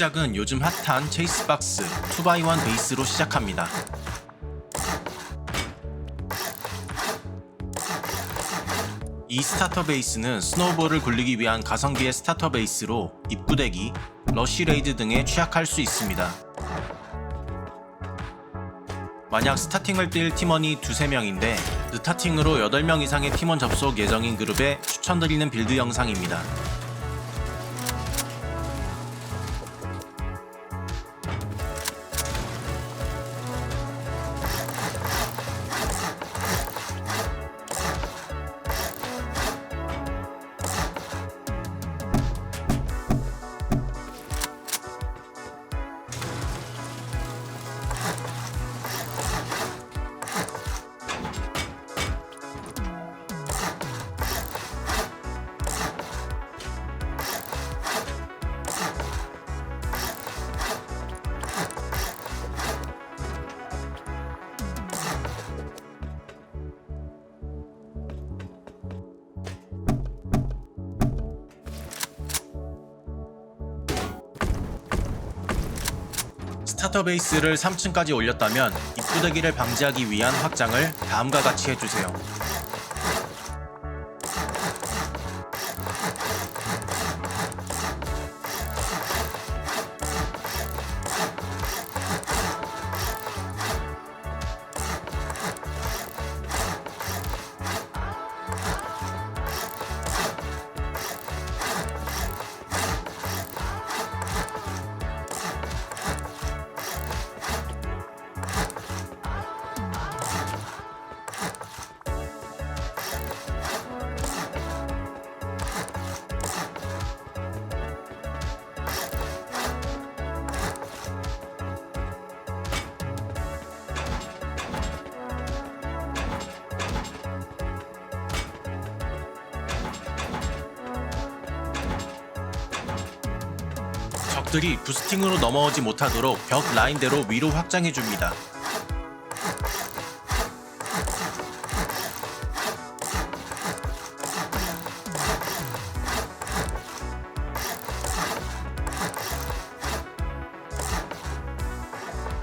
시작은 요즘 핫한 체이스박스 2x1 베이스로 시작합니다. 이 스타터 베이스는 스노우볼을 굴리기 위한 가성비의 스타터 베이스로 입구대기, 러쉬레이드 등에 취약할 수 있습니다. 만약 스타팅을 뛸 팀원이 2~3명인데 느타팅으로 8명 이상의 팀원 접속 예정인 그룹에 추천드리는 빌드 영상입니다. 스타터 베이스를 3층까지 올렸다면 입구대기를 방지하기 위한 확장을 다음과 같이 해주세요. 적들이 부스팅으로 넘어오지 못하도록 벽 라인대로 위로 확장해줍니다.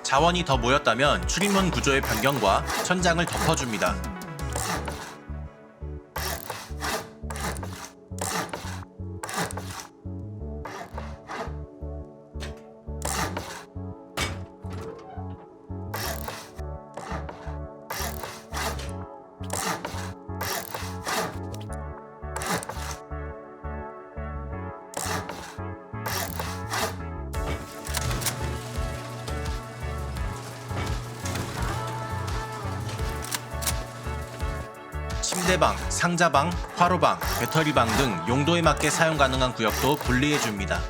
자원이 더 모였다면 출입문 구조의 변경과 천장을 덮어줍니다. 침대방, 상자방, 화로방, 배터리방 등 용도에 맞게 사용 가능한 구역도 분리해줍니다.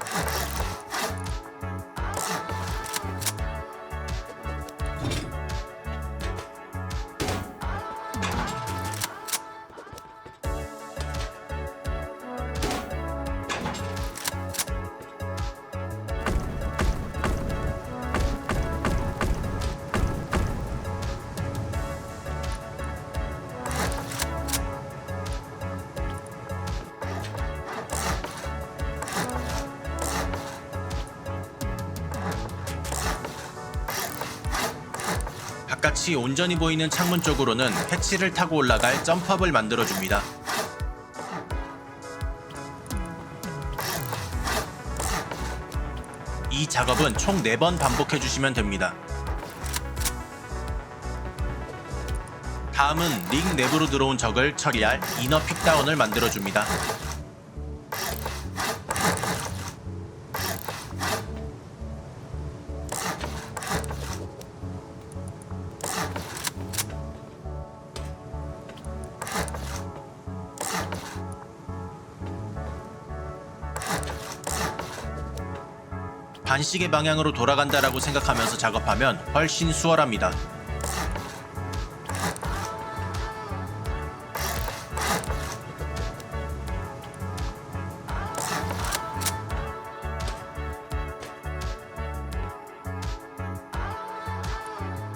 바깥이 온전히 보이는 창문 쪽으로는 해치를 타고 올라갈 점프업을 만들어줍니다. 이 작업은 총 4번 반복해주시면 됩니다. 다음은 링 내부로 들어온 적을 처리할 이너 픽다운을 만들어줍니다. 반시계 방향으로 돌아간다라고 생각하면서 작업하면 훨씬 수월합니다.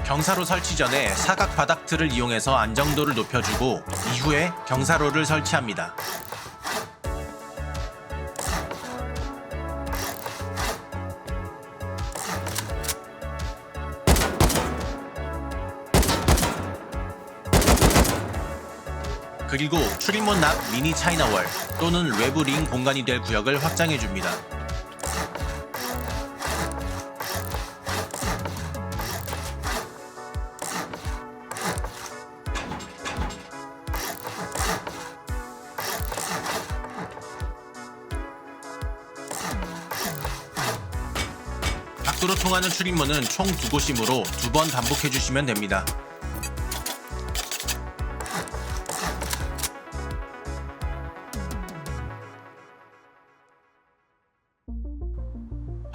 경사로 설치 전에 사각 바닥틀을 이용해서 안정도를 높여주고 이후에 경사로를 설치합니다. 그리고 출입문 앞 미니 차이나월 또는 외부 링 공간이 될 구역을 확장해줍니다. 밖으로 통하는 출입문은 총 2곳이므로 2번 반복해주시면 됩니다.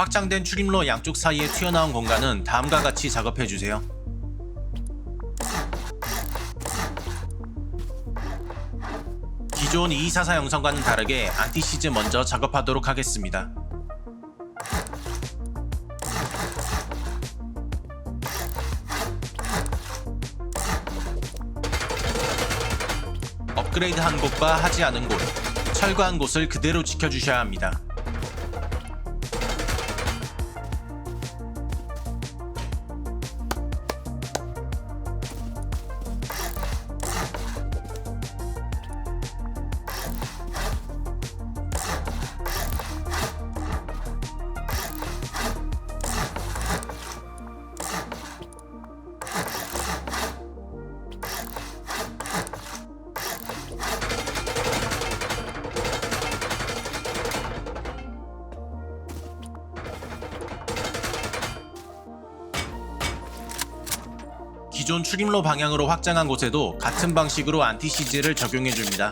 확장된 출입로 양쪽 사이에 튀어나온 공간은 다음과 같이 작업해주세요. 기존 2244 영상과는 다르게 안티시즈 먼저 작업하도록 하겠습니다. 업그레이드한 곳과 하지 않은 곳, 철거한 곳을 그대로 지켜주셔야 합니다. 기존 출입로 방향으로 확장한 곳에도 같은 방식으로 안티시즈를 적용해줍니다.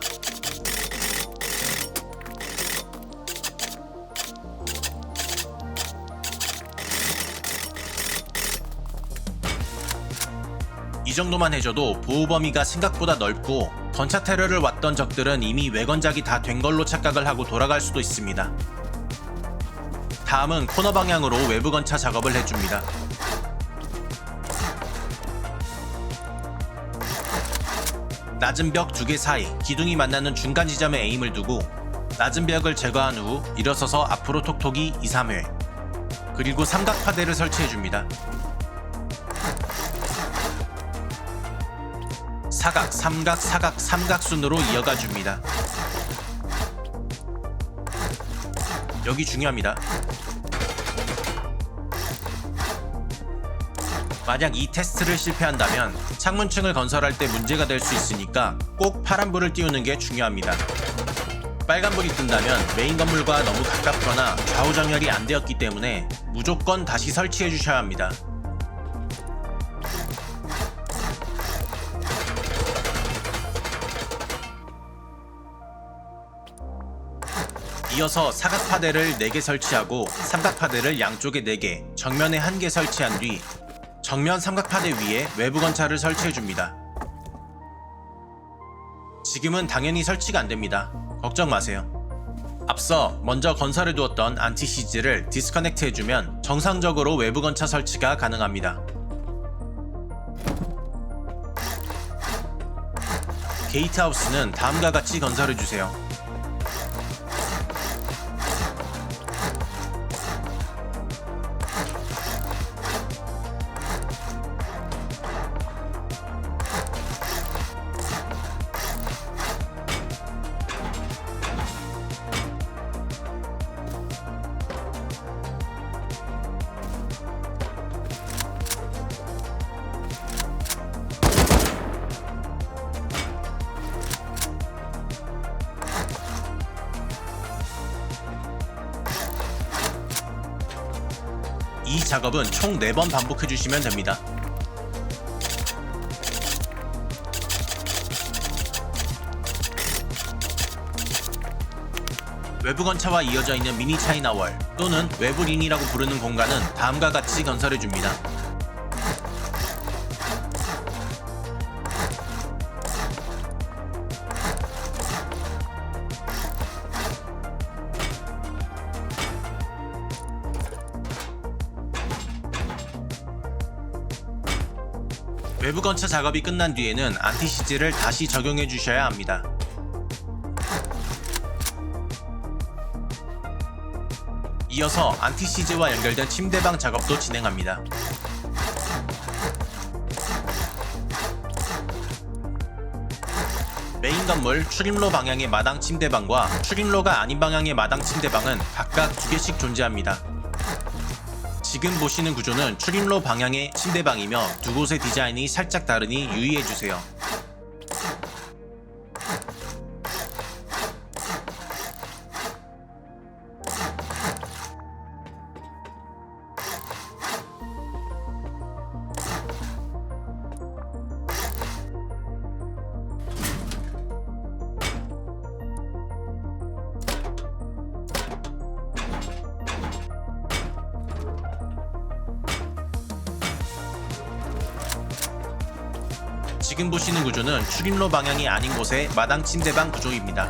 이 정도만 해줘도 보호 범위가 생각보다 넓고 건차 테러를 왔던 적들은 이미 외건작이 다 된 걸로 착각을 하고 돌아갈 수도 있습니다. 다음은 코너 방향으로 외부 건차 작업을 해줍니다. 낮은 벽 2개 사이 기둥이 만나는 중간 지점에 에임을 두고 낮은 벽을 제거한 후 일어서서 앞으로 톡톡이 2-3회 그리고 삼각 파대를 설치해줍니다. 사각, 삼각, 사각, 삼각 순으로 이어가줍니다. 여기 중요합니다. 만약 이 테스트를 실패한다면 창문층을 건설할 때 문제가 될 수 있으니까 꼭 파란불을 띄우는 게 중요합니다. 빨간불이 뜬다면 메인 건물과 너무 가깝거나 좌우 정렬이 안 되었기 때문에 무조건 다시 설치해 주셔야 합니다. 이어서 사각 파대를 4개 설치하고 삼각 파대를 양쪽에 4개, 정면에 1개 설치한 뒤 정면 삼각파대 위에 외부 건차를 설치해줍니다. 지금은 당연히 설치가 안됩니다. 걱정 마세요. 앞서 먼저 건설해두었던 안티시즈를 디스커넥트 해주면 정상적으로 외부 건차 설치가 가능합니다. 게이트하우스는 다음과 같이 건설해주세요. 이 작업은 총 4번 반복해주시면 됩니다. 외부 건차와 이어져 있는 미니 차이나월 또는 외부 링이라고 부르는 공간은 다음과 같이 건설해줍니다. 외부 건차 작업이 끝난 뒤에는 안티시즈를 다시 적용해 주셔야 합니다. 이어서 안티시즈와 연결된 침대방 작업도 진행합니다. 메인 건물 출입로 방향의 마당 침대방과 출입로가 아닌 방향의 마당 침대방은 각각 2개씩 존재합니다. 지금 보시는 구조는 출입로 방향의 침대방이며 두 곳의 디자인이 살짝 다르니 유의해주세요. 지금 보시는 구조는 출입로 방향이 아닌 곳의 마당 침대방 구조입니다.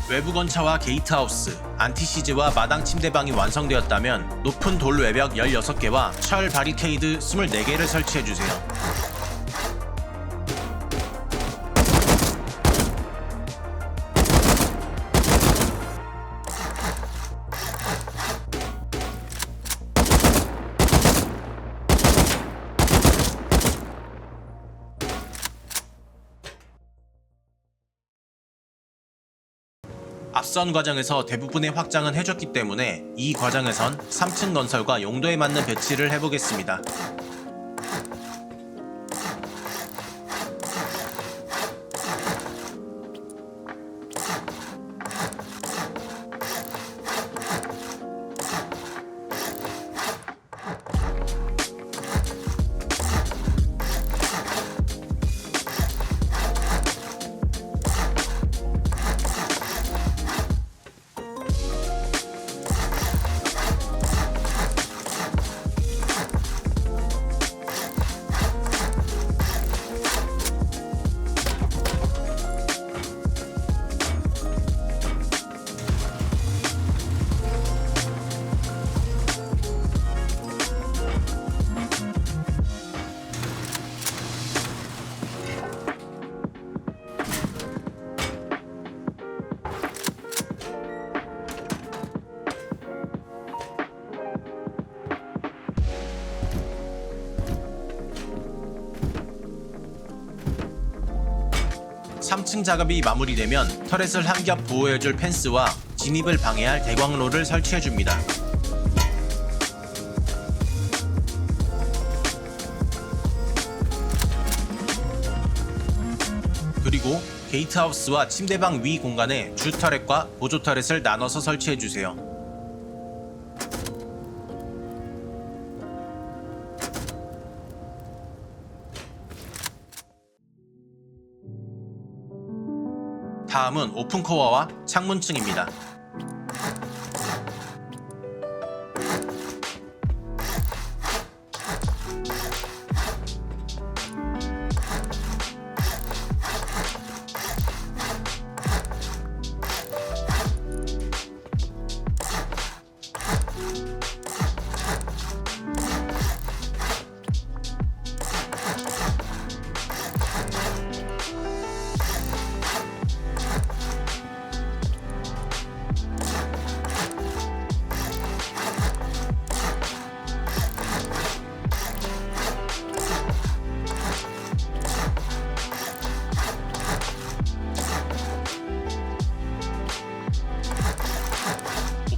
외부 건차와 게이트하우스, 안티시즈와 마당 침대방이 완성되었다면 높은 돌 외벽 16개와 철 바리케이드 24개를 설치해주세요. 앞선 과정에서 대부분의 확장은 해줬기 때문에 이 과정에선 3층 건설과 용도에 맞는 배치를 해보겠습니다. 삼 층 작업이 마무리되면 터렛을 한 겹 보호해줄 펜스와 진입을 방해할 대광로를 설치해줍니다. 그리고 게이트하우스와 침대방 위 공간에 주 터렛과 보조 터렛을 나눠서 설치해주세요. 다음은 오픈코어와 창문층입니다.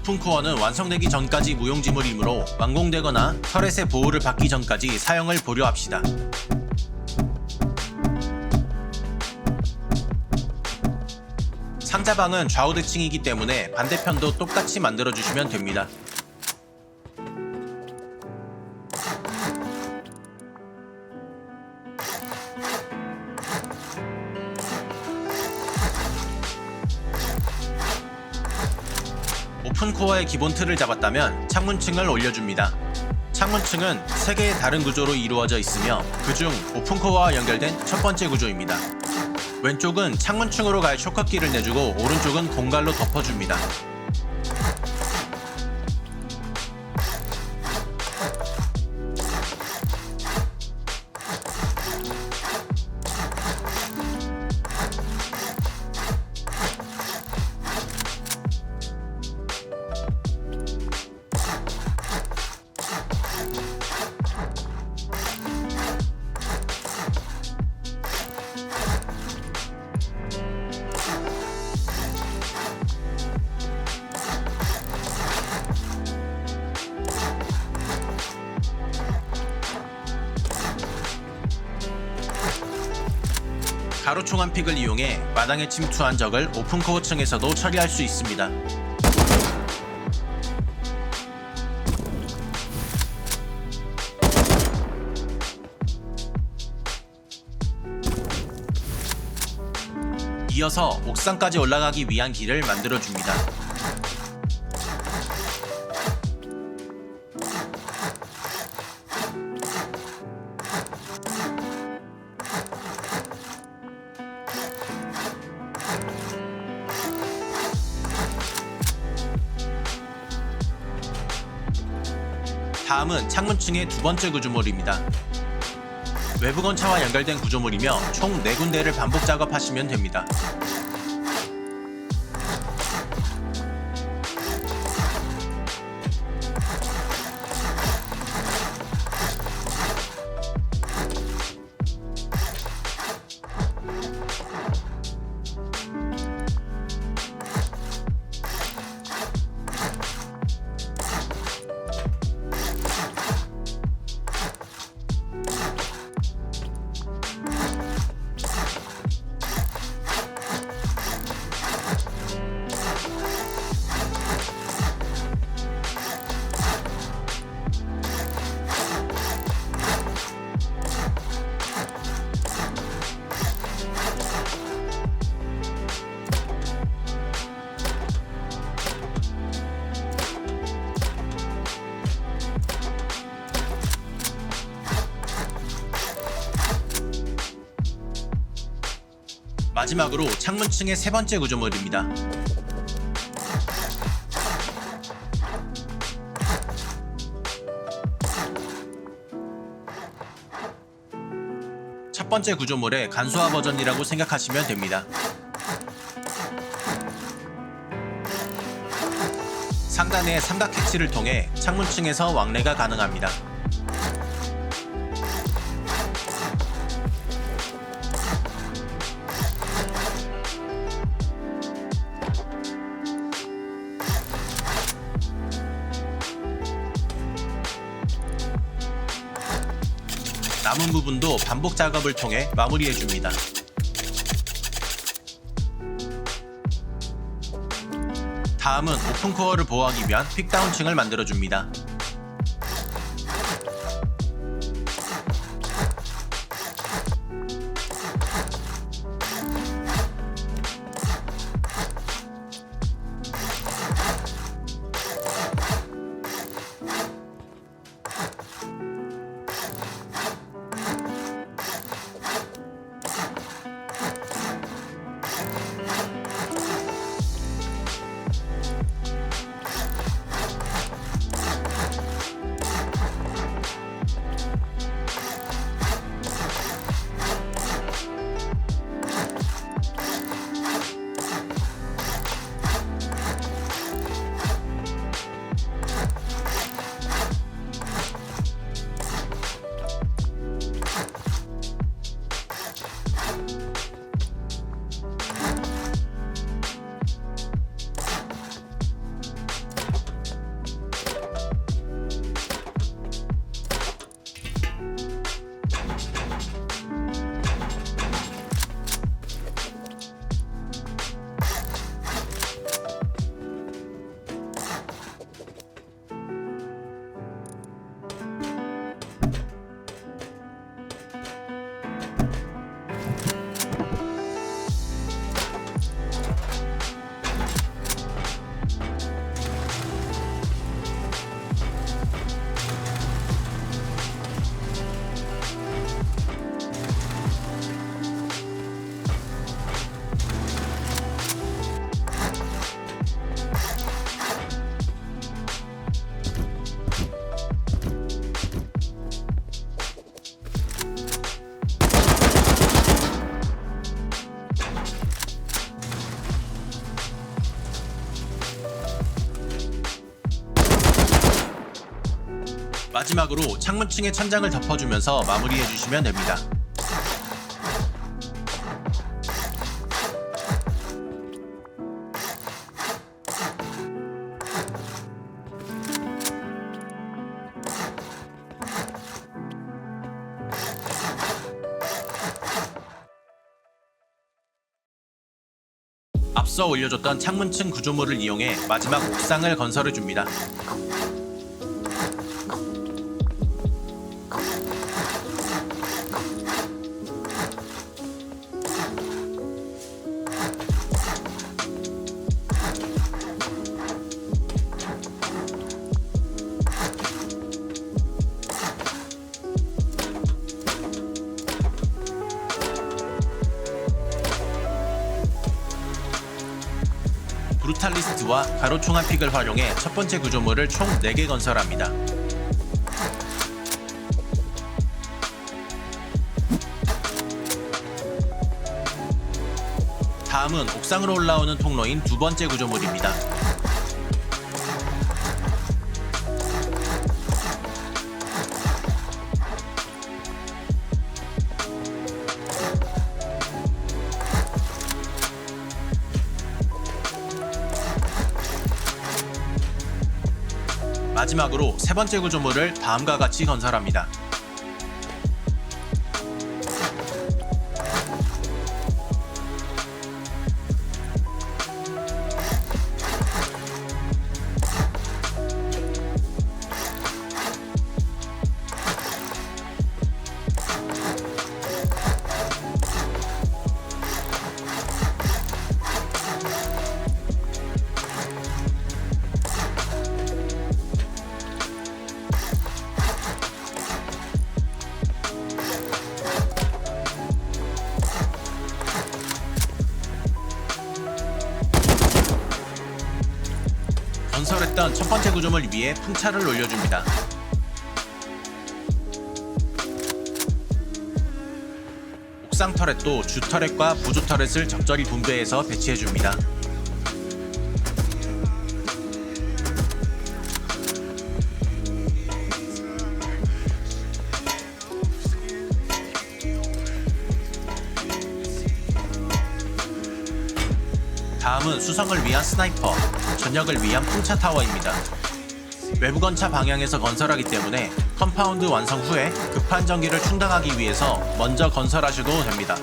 오픈코어는 완성되기 전까지 무용지물이므로 완공되거나 터렛의 보호를 받기 전까지 사용을 보류합시다. 상자방은 좌우대칭이기 때문에 반대편도 똑같이 만들어주시면 됩니다. 오픈코어의 기본 틀을 잡았다면 창문층을 올려줍니다. 창문층은 3개의 다른 구조로 이루어져 있으며 그중 오픈코어와 연결된 첫 번째 구조입니다. 왼쪽은 창문층으로 갈 쇼커키를 내주고 오른쪽은 공갈로 덮어줍니다. 가로총알 픽을 이용해 마당에 침투한 적을 오픈코어 층에서도 처리할 수 있습니다. 이어서 옥상까지 올라가기 위한 길을 만들어줍니다. 다음은 창문층의 두 번째 구조물입니다. 외부 건차와 연결된 구조물이며 총 4군데를 반복 작업하시면 됩니다. 마지막으로 창문층의 세 번째 구조물입니다. 첫 번째 구조물의 간소화 버전이라고 생각하시면 됩니다. 상단의 삼각 캐치를 통해 창문층에서 왕래가 가능합니다. 남은 부분도 반복 작업을 통해 마무리해줍니다. 다음은 오픈코어를 보호하기 위한 픽다운층을 만들어줍니다. 마지막으로 창문층의 천장을 덮어주면서 마무리해주시면 됩니다. 앞서 올려줬던 창문층 구조물을 이용해 마지막 옥상을 건설해줍니다. 브루탈리스트와 가로총합픽을 활용해 첫 번째 구조물을 총 4개 건설합니다. 다음은 옥상으로 올라오는 통로인 두 번째 구조물입니다. 마지막으로 세 번째 구조물을 다음과 같이 건설합니다. 건설했던 첫 번째 구조물 위에 풍차를 올려줍니다. 옥상 터렛도 주 터렛과 보조 터렛을 적절히 분배해서 배치해줍니다. 다음은 수성을 위한 스나이퍼, 전역을 위한 풍차 타워입니다. 외부 건차 방향에서 건설하기 때문에 컴파운드 완성 후에 급한 전기를 충당하기 위해서 먼저 건설하셔도 됩니다.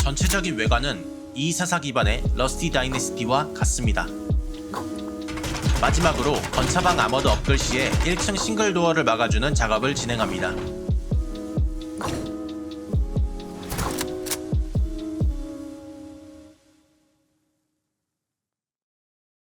전체적인 외관은 244 기반의 러스티 다이내스티와 같습니다. 마지막으로 건차방 아머드 업글 시에 1층 싱글 도어를 막아주는 작업을 진행합니다.